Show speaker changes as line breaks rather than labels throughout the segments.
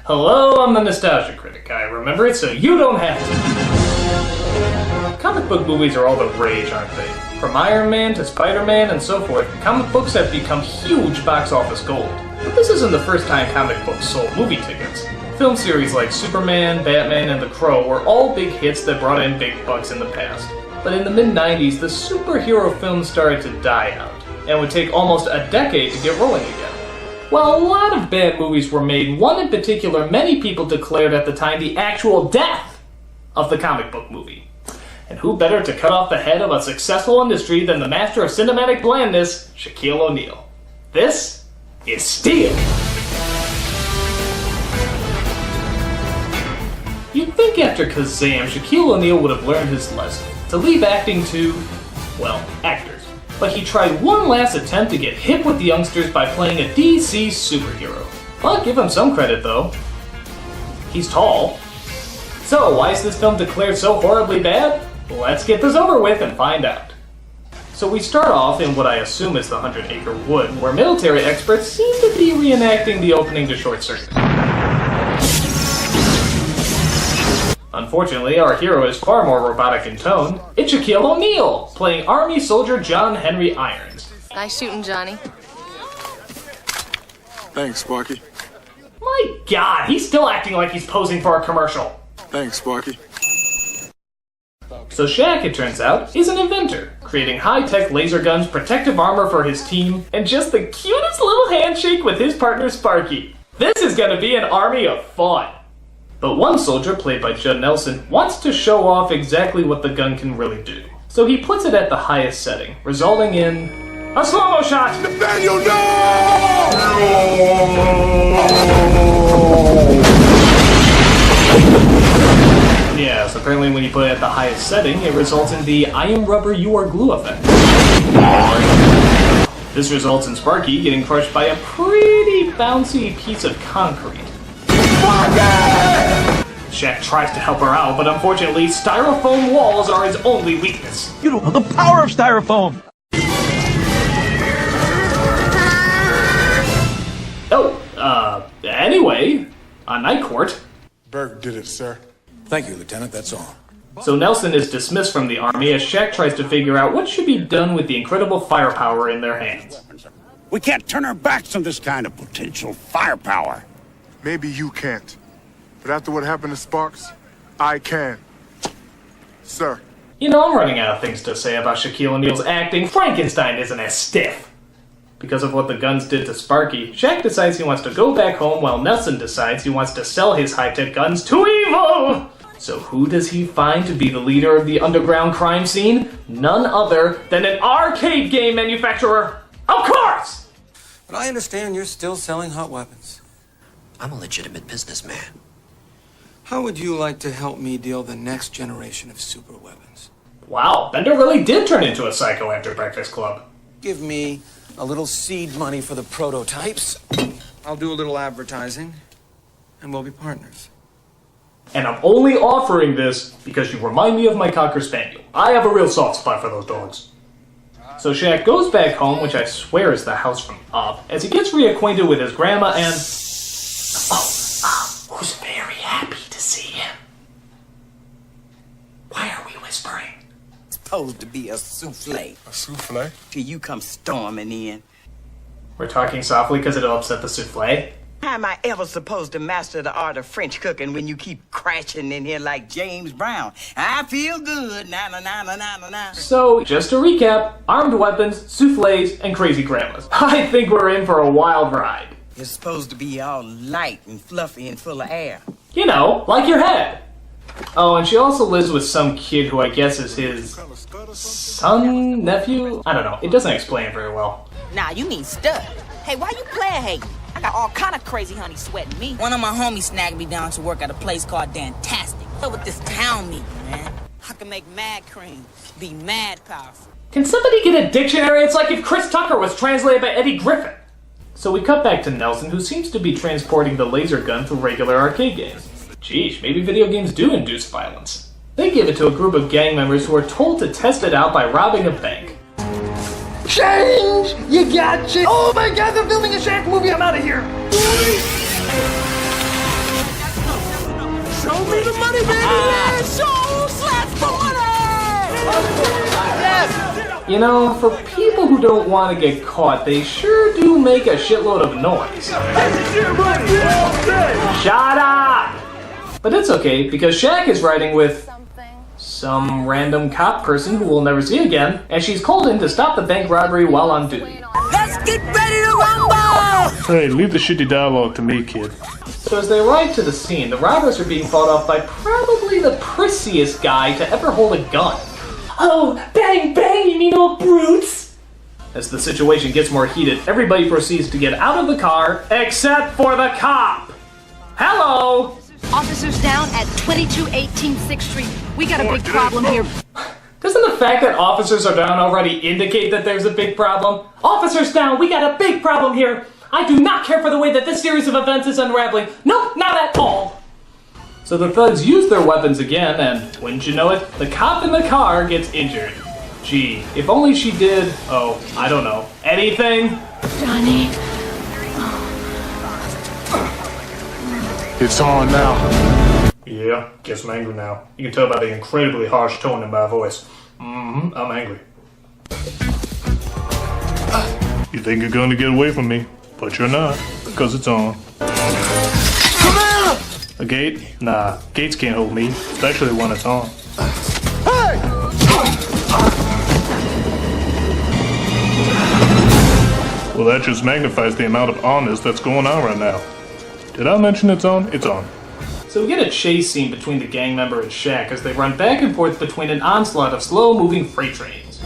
Hello, I'm the Nostalgia Critic. I remember it so you don't have to. Comic book movies are all the rage, aren't they? From Iron Man to Spider-Man and so forth, comic books have become huge box office gold. But this isn't the first time comic books sold movie tickets. Film series like Superman, Batman, and The Crow were all big hits that brought in big bucks in the past. But in the mid-90s, the superhero films started to die out, and would take almost a decade to get rolling again. While a lot of bad movies were made, one in particular many people declared at the time the actual death of the comic book movie. And who better to cut off the head of a successful industry than the master of cinematic blandness, Shaquille O'Neal. This is Steel. You'd think after Kazam, Shaquille O'Neal would have learned his lesson, to leave acting to, well, actors. But he tried one last attempt to get hip with the youngsters by playing a DC superhero. I'll give him some credit though. He's tall. So why is this film declared so horribly bad? Let's get this over with and find out. So we start off in what I assume is the 100-acre wood, where military experts seem to be reenacting the opening to Short Circuit. Unfortunately, our hero is far more robotic in tone. It's Shaquille O'Neal, playing Army soldier John Henry Irons.
Nice shooting, Johnny.
Thanks, Sparky.
My God, he's still acting like he's posing for a commercial.
Thanks, Sparky.
So Shaq, it turns out, is an inventor, creating high-tech laser guns, protective armor for his team, and just the cutest little handshake with his partner Sparky. This is gonna be an army of fun. But one soldier, played by Judd Nelson, wants to show off exactly what the gun can really do. So he puts it at the highest setting, resulting in a slow-mo shot!
Nathaniel, no!
Yes, apparently when you put it at the highest setting, it results in the I am rubber, you are glue effect. This results in Sparky getting crushed by a pretty bouncy piece of concrete. Shaq tries to help her out, but unfortunately, styrofoam walls are his only weakness.
You don't know the power of styrofoam!
Anyway, on Night Court.
Berg did it, sir.
Thank you, Lieutenant, that's all.
So Nelson is dismissed from the army as Shaq tries to figure out what should be done with the incredible firepower in their hands.
We can't turn our backs on this kind of potential firepower.
Maybe you can't. But after what happened to Sparks, I can. Sir.
You know, I'm running out of things to say about Shaquille O'Neal's acting. Frankenstein isn't as stiff. Because of what the guns did to Sparky, Shaq decides he wants to go back home while Nelson decides he wants to sell his high-tech guns to evil! So who does he find to be the leader of the underground crime scene? None other than an arcade game manufacturer! Of course!
But I understand you're still selling hot weapons.
I'm a legitimate businessman.
How would you like to help me deal the next generation of super weapons?
Wow, Bender really did turn into a psycho after Breakfast Club.
Give me a little seed money for the prototypes. I'll do a little advertising, and we'll be partners.
And I'm only offering this because you remind me of my Cocker Spaniel. I have a real soft spot for those dogs. So Shaq goes back home, which I swear is the house from Up, as he gets reacquainted with his grandma and... who's very happy to see him. Why are we whispering?
Supposed to be a souffle.
A souffle?
Till you come storming in.
We're talking softly because it'll upset the souffle.
How am I ever supposed to master the art of French cooking when you keep crashing in here like James Brown? I feel good, na-na-na-na-na-na.
So, just to recap, armed weapons, souffles, and crazy grandmas. I think we're in for a wild ride.
It's supposed to be all light and fluffy and full of air.
You know, like your head. Oh, and she also lives with some kid who I guess is his son, nephew? I don't know. It doesn't explain very well.
Nah, you mean stud. Hey, why you playin' hating? I got all kind of crazy honey sweating me.
One of my homies snagged me down to work at a place called Dantastic. What with this town meeting, man?
I can make mad cream, be mad powerful.
Can somebody get a dictionary? It's like if Chris Tucker was translated by Eddie Griffin. So we cut back to Nelson, who seems to be transporting the laser gun through regular arcade games. Geesh, maybe video games do induce violence. They give it to a group of gang members who are told to test it out by robbing a bank.
Change! You got change! Oh my god, they're filming a Shaq movie, I'm out of here! the money, baby!
So slaps the money! Yes!
You know, for people who don't want to get caught, they sure do make a shitload of noise. Shut up! But it's okay, because Shaq is riding with some random cop person who we'll never see again, and she's called in to stop the bank robbery while on duty.
Let's get ready to rumble!
Hey, leave the shitty dialogue to me, kid.
So as they arrive to the scene, the robbers are being fought off by probably the prissiest guy to ever hold a gun. Oh, bang, bang, you mean old brutes? As the situation gets more heated, everybody proceeds to get out of the car, except for the cop. Hello!
Officers down at 2218 6th Street. We got a big problem here.
Doesn't the fact that officers are down already indicate that there's a big problem? Officers down, we got a big problem here. I do not care for the way that this series of events is unraveling. No, not at all. So the thugs use their weapons again, and wouldn't you know it, the cop in the car gets injured. Gee, if only she did, oh, I don't know, anything?
Johnny.
It's on now.
Yeah, guess I'm angry now. You can tell by the incredibly harsh tone in my voice. I'm angry. You think you're gonna get away from me, but you're not, because it's on. A gate? Nah, gates can't hold me, especially when it's on.
Hey!
Well, that just magnifies the amount of onness that's going on right now. Did I mention it's on? It's on.
So we get a chase scene between the gang member and Shaq as they run back and forth between an onslaught of slow-moving freight trains.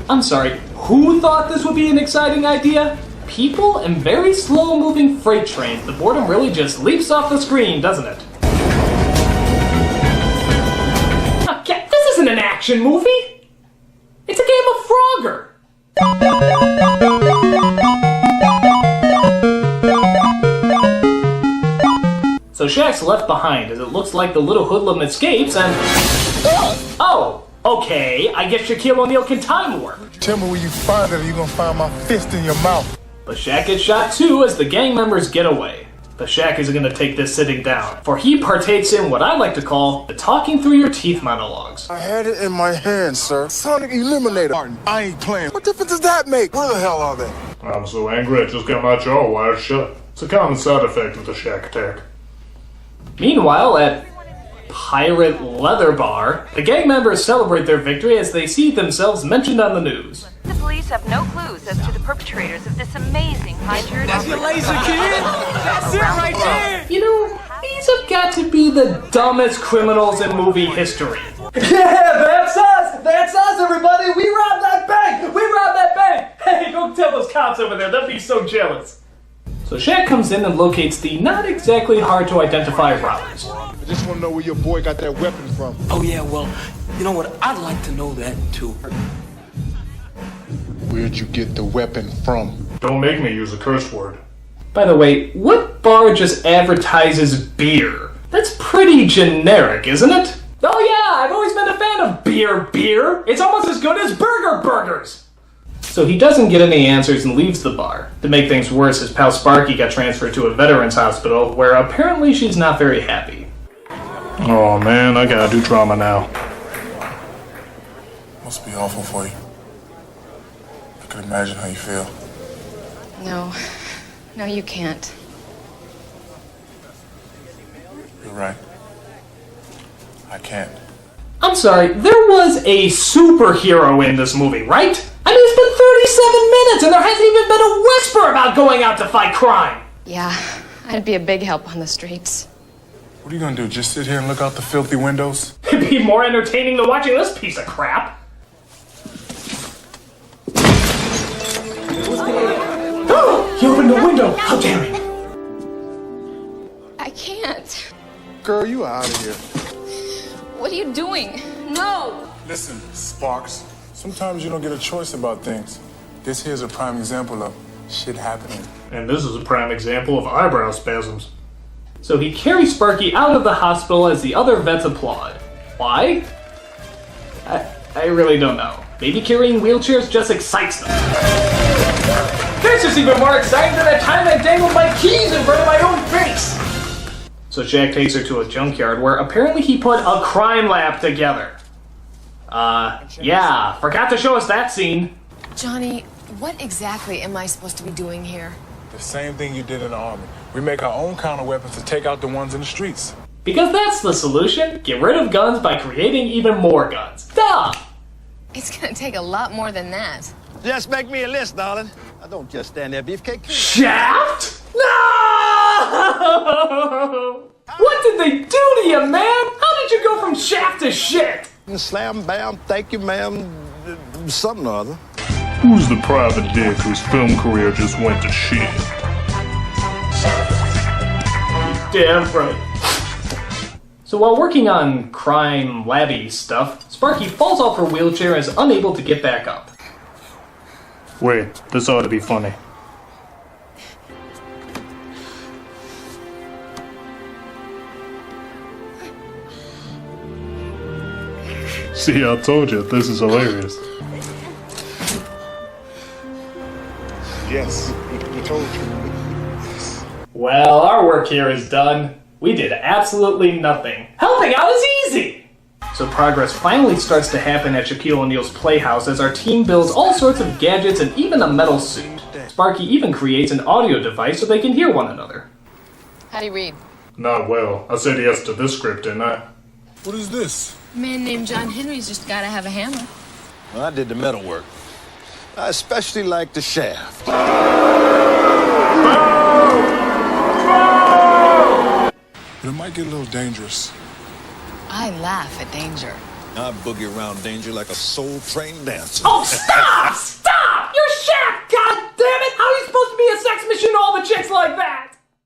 I'm sorry, who thought this would be an exciting idea? People and very slow-moving freight trains. The boredom really just leaps off the screen, doesn't it? Okay, this isn't an action movie! It's a game of Frogger! So Shaq's left behind as it looks like the little hoodlum escapes and... Oh! Okay, I guess Shaquille O'Neal can time warp.
Tell me where you find it or you're gonna find my fist in your mouth.
But Shaq gets shot too as the gang members get away. But Shaq isn't going to take this sitting down, for he partakes in what I like to call the talking through your teeth monologues.
I had it in my hand, sir. Sonic Eliminator. Martin, I ain't playing. What difference does that make? Where the hell are they?
I'm so angry I just got my jaw wired shut. It's a common side effect of the Shaq attack.
Meanwhile, at Pirate Leather Bar, the gang members celebrate their victory as they see themselves mentioned on the news.
The police have no clues as to the perpetrators of this amazing high-tiered...
That's your laser, kid! That's it right there!
You know, these have got to be the dumbest criminals in movie history.
Yeah, that's us! That's us, everybody! We robbed that bank! We robbed that bank! Hey, go tell those cops over there, they'll be so jealous.
So Shaq comes in and locates the not exactly hard to identify robbers.
I just want to know where your boy got that weapon from.
Oh, yeah, well, you know what? I'd like to know that, too.
Where'd you get the weapon from?
Don't make me use a curse word.
By the way, what bar just advertises beer? That's pretty generic, isn't it? Oh yeah, I've always been a fan of beer. It's almost as good as burgers. So he doesn't get any answers and leaves the bar. To make things worse, his pal Sparky got transferred to a veterans hospital where apparently she's not very happy.
Oh man, I gotta do drama now.
Must be awful for you. I can imagine how you feel.
No, you can't.
You're right. I can't.
I'm sorry, there was a superhero in this movie, right? I mean, it's been 37 minutes and there hasn't even been a whisper about going out to fight crime.
Yeah, I'd be a big help on the streets.
What are you gonna do? Just sit here and look out the filthy windows?
It'd be more entertaining than watching this piece of crap. He opened the window! How dare he!
I can't.
Girl, you out of here.
What are you doing? No!
Listen, Sparks. Sometimes you don't get a choice about things. This here's a prime example of shit happening.
And this is a prime example of eyebrow spasms.
So he carries Sparky out of the hospital as the other vets applaud. Why? I really don't know. Maybe carrying wheelchairs just excites them. This is even more exciting than the time I dangled my keys in front of my own face! So Jack takes her to a junkyard where apparently he put a crime lab together. Yeah, forgot to show us that scene.
Johnny, what exactly am I supposed to be doing here?
The same thing you did in the army. We make our own counter weapons to take out the ones in the streets.
Because that's the solution. Get rid of guns by creating even more guns. Duh!
It's gonna take a lot more than that.
Just make me a list, darling. I don't just stand there, beefcake.
Shaft? No! What did they do to you, man? How did you go from Shaft to shit?
Slam, bam, thank you, ma'am. Something or other.
Who's the private dick whose film career just went to shit?
Damn right. So while working on crime labby stuff, Sparky falls off her wheelchair and is unable to get back up.
Wait, this ought to be funny. See, I told you, this is hilarious.
Yes, I told you.
Well, our work here is done. We did absolutely nothing. Helping out is easy! So progress finally starts to happen at Shaquille O'Neal's playhouse as our team builds all sorts of gadgets and even a metal suit. Sparky even creates an audio device so they can hear one another.
How do you read?
Not well. I said yes to this script, didn't I?
What is this?
A man named John Henry's just gotta have a hammer.
Well, I did the metal work. I especially like the shaft.
But it might get a little dangerous.
I laugh at danger.
I boogie around danger like a soul-trained dancer.
Oh, stop!